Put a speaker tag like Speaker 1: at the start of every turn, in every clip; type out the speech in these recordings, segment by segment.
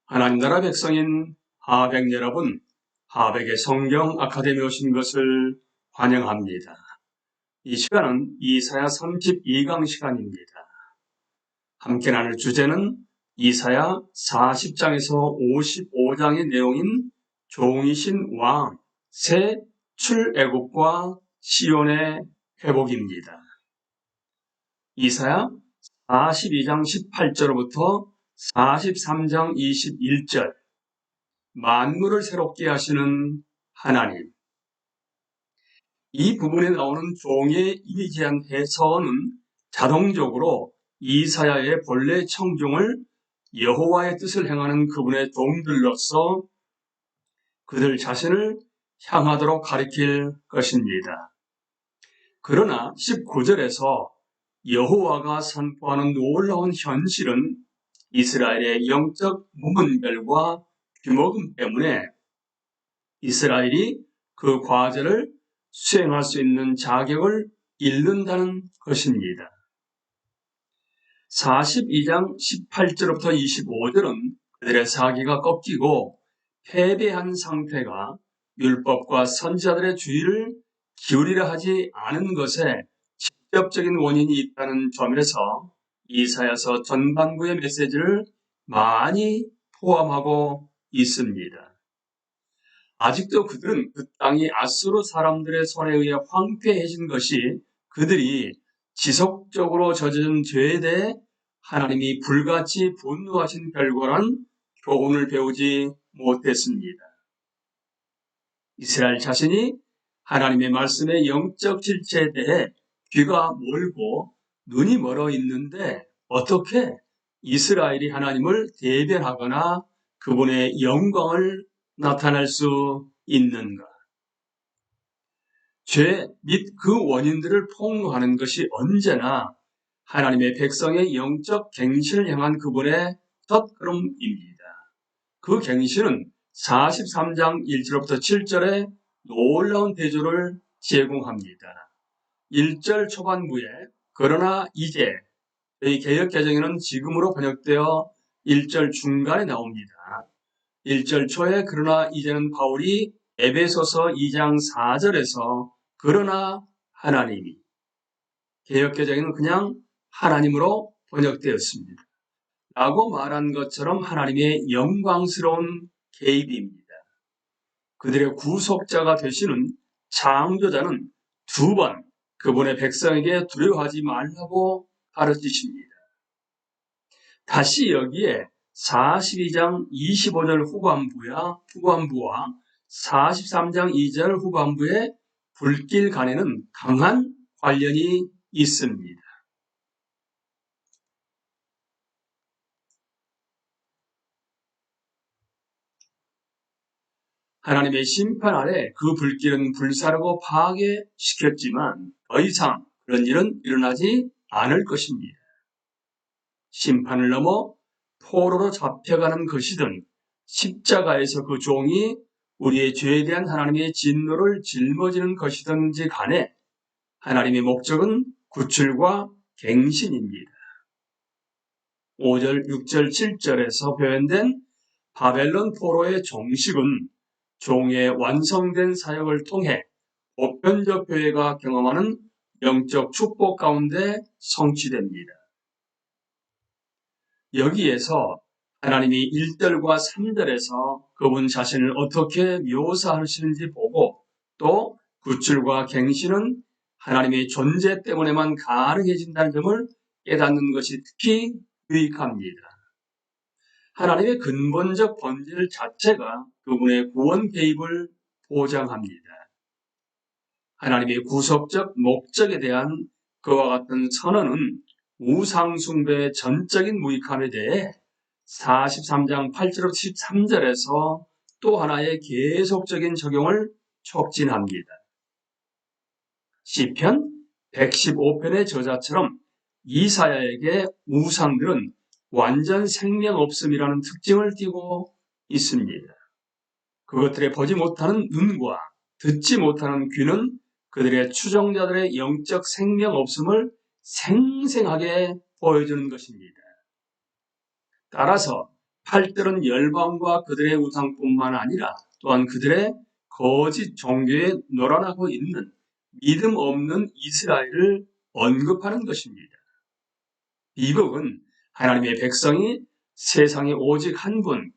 Speaker 1: 하나님 나라 백성인 하백 여러분, 하백의 성경 아카데미에 오신 것을 환영합니다. 이 시간은 이사야 32강 시간입니다. 함께 나눌 주제는 이사야 40장에서 55장의 내용인 종이신 왕, 새 출애굽과 시온의 회복입니다. 이사야 42장 18절부터 43장 21절, 만물을 새롭게 하시는 하나님. 이 부분에 나오는 종의 이미지한 해석은 자동적으로 이사야의 본래 청중을 여호와의 뜻을 행하는 그분의 종들로서 그들 자신을 향하도록 가리킬 것입니다. 그러나 19절에서 여호와가 선포하는 놀라운 현실은 이스라엘의 영적 무분별과 규모금 때문에 이스라엘이 그 과제를 수행할 수 있는 자격을 잃는다는 것입니다. 42장 18절부터 25절은 그들의 사기가 꺾이고 패배한 상태가 율법과 선지자들의 주의를 기울이려 하지 않은 것에 직접적인 원인이 있다는 점에서 이사야서 전반부의 메시지를 많이 포함하고 있습니다. 아직도 그들은 그 땅이 아수르 사람들의 손에 의해 황폐해진 것이 그들이 지속적으로 저지른 죄에 대해 하나님이 불같이 분노하신 결과란 교훈을 배우지 못했습니다. 이스라엘 자신이 하나님의 말씀의 영적 실체에 대해 귀가 멀고 눈이 멀어 있는데 어떻게 이스라엘이 하나님을 대변하거나 그분의 영광을 나타낼 수 있는가? 죄 및 그 원인들을 폭로하는 것이 언제나 하나님의 백성의 영적 갱신을 향한 그분의 첫걸음입니다. 그 갱신은 43장 1절부터 7절에 놀라운 대조를 제공합니다. 1절 초반부에 그러나 이제, 이 개역개정에는 지금으로 번역되어 1절 중간에 나옵니다. 1절 초에 그러나 이제는 바울이 에베소서 2장 4절에서 그러나 하나님이, 개역개정에는 그냥 하나님으로 번역되었습니다. 라고 말한 것처럼 하나님의 영광스러운 개입입니다. 그들의 구속자가 되시는 창조자는 두 번 그분의 백성에게 두려워하지 말라고 가르치십니다. 다시 여기에 42장 25절 후반부와 43장 2절 후반부의 불길 간에는 강한 관련이 있습니다. 하나님의 심판 아래 그 불길은 불사르고 파괴시켰지만 더 이상 그런 일은 일어나지 않을 것입니다. 심판을 넘어 포로로 잡혀가는 것이든 십자가에서 그 종이 우리의 죄에 대한 하나님의 진노를 짊어지는 것이든지 간에 하나님의 목적은 구출과 갱신입니다. 5절, 6절, 7절에서 표현된 바벨론 포로의 종식은 종의 완성된 사역을 통해 보편적 교회가 경험하는 영적 축복 가운데 성취됩니다. 여기에서 하나님이 1절과 3절에서 그분 자신을 어떻게 묘사하시는지 보고 또 구출과 갱신은 하나님의 존재 때문에만 가능해진다는 점을 깨닫는 것이 특히 유익합니다. 하나님의 근본적 본질 자체가 그분의 구원 개입을 보장합니다. 하나님의 구속적 목적에 대한 그와 같은 선언은 우상숭배의 전적인 무익함에 대해 43장 8절부터 13절에서 또 하나의 계속적인 적용을 촉진합니다. 시편 115편의 저자처럼 이사야에게 우상들은 완전 생명 없음이라는 특징을 띠고 있습니다. 그것들의 보지 못하는 눈과 듣지 못하는 귀는 그들의 추종자들의 영적 생명 없음을 생생하게 보여주는 것입니다. 따라서 팔들은 열방과 그들의 우상뿐만 아니라 또한 그들의 거짓 종교에 놀아나고 있는 믿음 없는 이스라엘을 언급하는 것입니다. 미국은 하나님의 백성이 세상에 오직 한 분,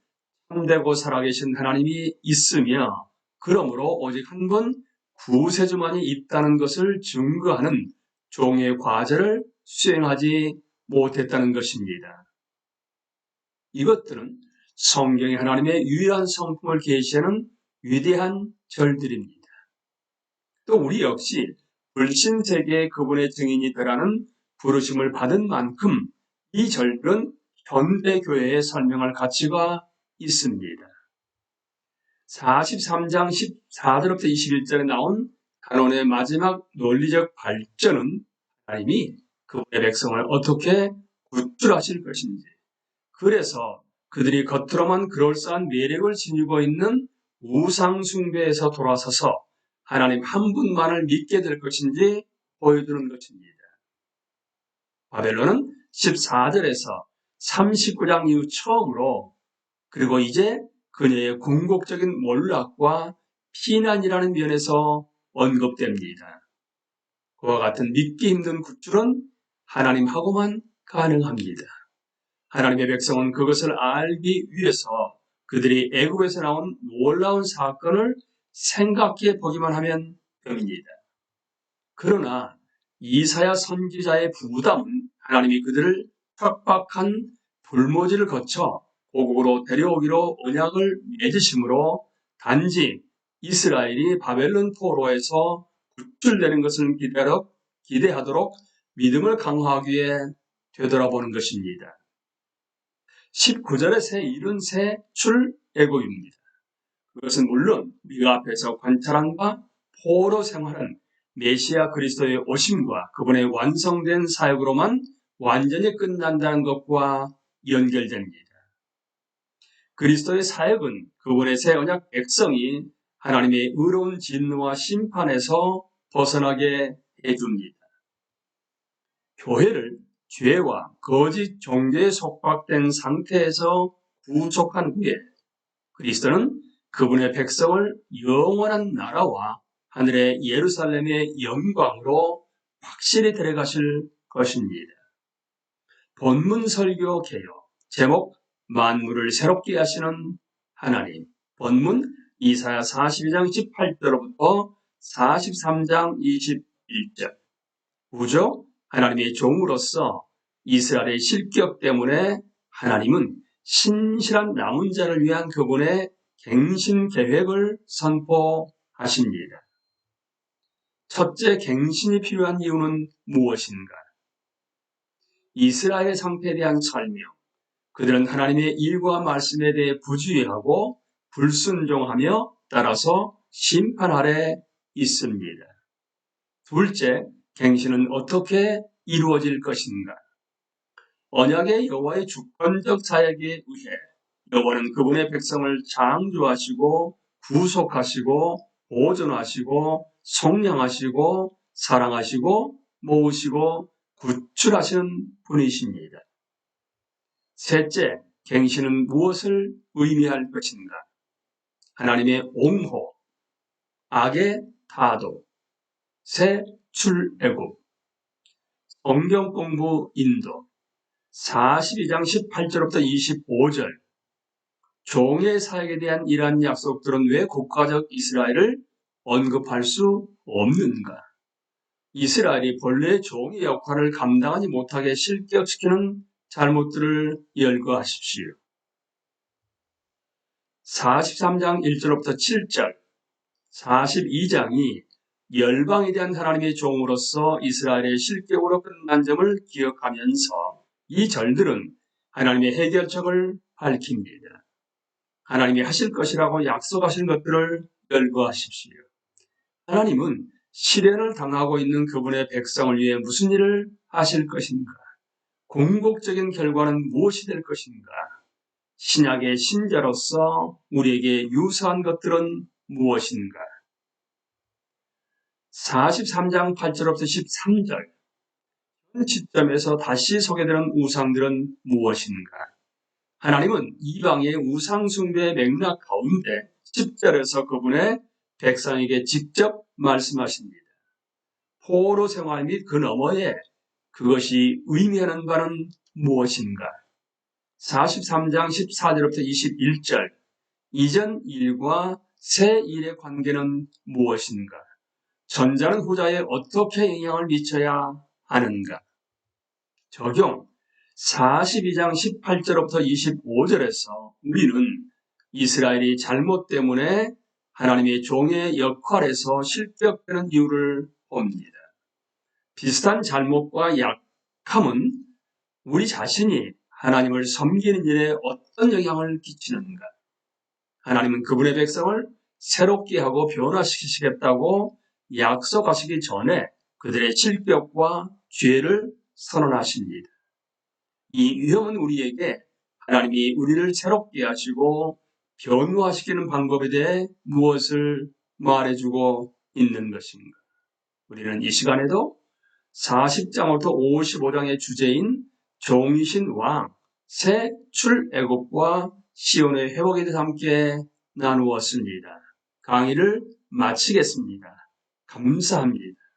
Speaker 1: 참되고 살아계신 하나님이 있으며 그러므로 오직 한 분 구세주만이 있다는 것을 증거하는 종의 과제를 수행하지 못했다는 것입니다. 이것들은 성경에 하나님의 유일한 성품을 계시하는 위대한 절들입니다. 또 우리 역시 불신세계의 그분의 증인이 되라는 부르심을 받은 만큼 이 절들은 현대교회에 설명할 가치가 있습니다. 43장 14절부터 21절에 나온 간언의 마지막 논리적 발전은 하나님이 그분의 백성을 어떻게 구출하실 것인지, 그래서 그들이 겉으로만 그럴싸한 매력을 지니고 있는 우상숭배에서 돌아서서 하나님 한 분만을 믿게 될 것인지 보여주는 것입니다. 바벨론은 14절에서 39장 이후 처음으로 그리고 이제 그녀의 궁극적인 몰락과 피난이라는 면에서 언급됩니다. 그와 같은 믿기 힘든 구출은 하나님하고만 가능합니다. 하나님의 백성은 그것을 알기 위해서 그들이 애굽에서 나온 놀라운 사건을 생각해 보기만 하면 됩니다. 그러나 이사야 선지자의 부담은 하나님이 그들을 척박한 불모지를 거쳐 고국으로 데려오기로 언약을 맺으심으로 단지 이스라엘이 바벨론 포로에서 구출되는 것을 기대하도록 믿음을 강화하기 위해 되돌아보는 것입니다. 19절의 새 일은 새 출애굽입니다. 그것은 물론 우리가 앞에서 관찰한 바 포로 생활은 메시아 그리스도의 오심과 그분의 완성된 사역으로만 완전히 끝난다는 것과 연결됩니다. 그리스도의 사역은 그분의 새 언약 백성이 하나님의 의로운 진노와 심판에서 벗어나게 해줍니다. 교회를 죄와 거짓 종교에 속박된 상태에서 구속한 후에 그리스도는 그분의 백성을 영원한 나라와 하늘의 예루살렘의 영광으로 확실히 데려가실 것입니다. 본문 설교 개요 제목 만물을 새롭게 하시는 하나님. 본문 이사야 42장 18절부터 43장 21절. 우조 하나님의 종으로서 이스라엘의 실격 때문에 하나님은 신실한 남은 자를 위한 그분의 갱신 계획을 선포하십니다. 첫째, 갱신이 필요한 이유는 무엇인가? 이스라엘의 상태에 대한 설명. 그들은 하나님의 일과 말씀에 대해 부주의하고 불순종하며 따라서 심판 아래 있습니다. 둘째, 갱신은 어떻게 이루어질 것인가? 언약의 여호와의 주권적 사역에 의해 여호와는 그분의 백성을 창조하시고 구속하시고 보존하시고 속량하시고 사랑하시고 모으시고 구출하시는 분이십니다. 셋째, 갱신은 무엇을 의미할 것인가? 하나님의 옹호, 악의 타도, 새 출애굽, 성경 공부 인도, 42장 18절부터 25절, 종의 사역에 대한 이러한 약속들은 왜 국가적 이스라엘을 언급할 수 없는가? 이스라엘이 본래의 종의 역할을 감당하지 못하게 실격시키는 잘못들을 열거하십시오. 43장 1절부터 7절, 42장이 열방에 대한 하나님의 종으로서 이스라엘의 실격으로 끝난 점을 기억하면서 이 절들은 하나님의 해결책을 밝힙니다. 하나님이 하실 것이라고 약속하신 것들을 열거하십시오. 하나님은 시련을 당하고 있는 그분의 백성을 위해 무슨 일을 하실 것인가? 궁극적인 결과는 무엇이 될 것인가? 신약의 신자로서 우리에게 유사한 것들은 무엇인가? 43장 8절부터 13절, 현 시점에서 다시 소개되는 우상들은 무엇인가? 하나님은 이방의 우상숭배의 맥락 가운데 10절에서 그분의 백성에게 직접 말씀하십니다. 포로 생활 및 그 너머에 그것이 의미하는 바는 무엇인가? 43장 14절부터 21절 이전 일과 새 일의 관계는 무엇인가? 전자는 후자에 어떻게 영향을 미쳐야 하는가? 적용 42장 18절부터 25절에서 우리는 이스라엘이 잘못 때문에 하나님의 종의 역할에서 실격되는 이유를 봅니다. 비슷한 잘못과 약함은 우리 자신이 하나님을 섬기는 일에 어떤 영향을 끼치는가? 하나님은 그분의 백성을 새롭게 하고 변화시키시겠다고 약속하시기 전에 그들의 실격과 죄를 선언하십니다. 이 위험은 우리에게 하나님이 우리를 새롭게 하시고 변화시키는 방법에 대해 무엇을 말해주고 있는 것인가? 우리는 이 시간에도 40장부터 55장의 주제인 종이신 왕, 새 출애굽과 시온의 회복에 대해서 함께 나누었습니다. 강의를 마치겠습니다. 감사합니다.